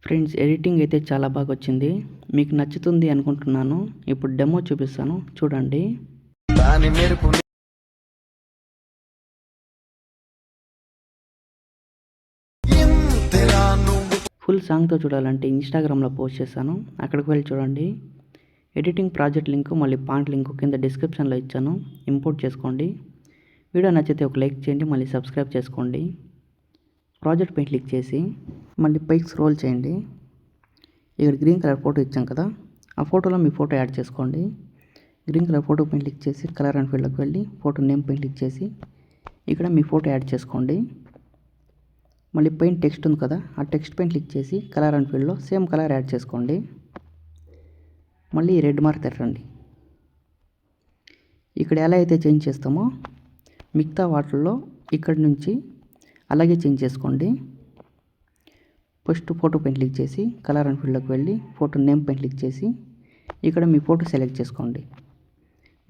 Friends, editing అయితే చాలా బాగా వచ్చింది. మీకు నచ్చుతుంది అనుకుంటున్నాను. ఇప్పుడు డెమో చూపిస్తాను, చూడండి. ఫుల్ సాంగ్తో చూడాలంటే ఇన్స్టాగ్రామ్లో పోస్ట్ చేశాను, అక్కడికి వెళ్ళి చూడండి. ఎడిటింగ్ ప్రాజెక్ట్ లింక్ మళ్ళీ పాంట్ లింక్ కింద డిస్క్రిప్షన్లో ఇచ్చాను, ఇంపోర్ట్ చేసుకోండి. వీడియో నచ్చితే ఒక లైక్ చేయండి, మళ్ళీ సబ్స్క్రైబ్ చేసుకోండి. ప్రాజెక్ట్ పై క్లిక్ చేసి మళ్ళీ పైకి స్క్రోల్ చేయండి. ఇక్కడ గ్రీన్ కలర్ ఫోటో ఇచ్చాం కదా, ఆ ఫోటోలో మీ ఫోటో యాడ్ చేసుకోండి. గ్రీన్ కలర్ ఫోటో పైన క్లిక్ చేసి కలర్ అండ్ ఫీల్డ్లోకి వెళ్ళి ఫోటో నేమ్ పైన క్లిక్ చేసి ఇక్కడ మీ ఫోటో యాడ్ చేసుకోండి. మళ్ళీ పైన టెక్స్ట్ ఉంది కదా, ఆ టెక్స్ట్ పైన క్లిక్ చేసి కలర్ అండ్ ఫీల్డ్లో సేమ్ కలర్ యాడ్ చేసుకోండి. మళ్ళీ ఈ రెడ్ మార్క్ తెరండి. ఇక్కడ ఎలా అయితే చేంజ్ చేస్తామో మిగతా వాటిల్లో ఇక్కడి నుంచి అలాగే చేంజ్ చేసుకోండి. ఫస్ట్ ఫోటో పైన క్లిక్ చేసి కలర్ అండ్ ఫీల్డ్లోకి వెళ్ళి ఫోటో నేమ్ పైన క్లిక్ చేసి ఇక్కడ మీ ఫోటో సెలెక్ట్ చేసుకోండి.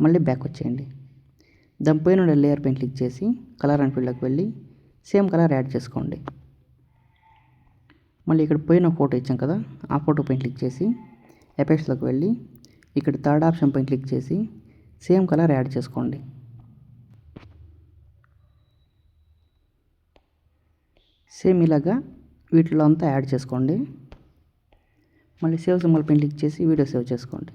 మళ్ళీ బ్యాక్ వచ్చేయండి. దానిపైన ఉండే లేయర్ పైన క్లిక్ చేసి కలర్ అండ్ ఫీల్డ్లోకి వెళ్ళి సేమ్ కలర్ యాడ్ చేసుకోండి. మళ్ళీ ఇక్కడ పైన ఫోటో ఇచ్చాం కదా, ఆ ఫోటో పైన క్లిక్ చేసి ఎఫెక్ట్స్లోకి వెళ్ళి ఇక్కడ థర్డ్ ఆప్షన్ పైన క్లిక్ చేసి సేమ్ కలర్ యాడ్ చేసుకోండి. సేమ్ ఇలాగా వీటిలో అంతా యాడ్ చేసుకోండి. మళ్ళీ సేవ్ సింబల్ పైన క్లిక్ చేసి వీడియో సేవ్ చేసుకోండి.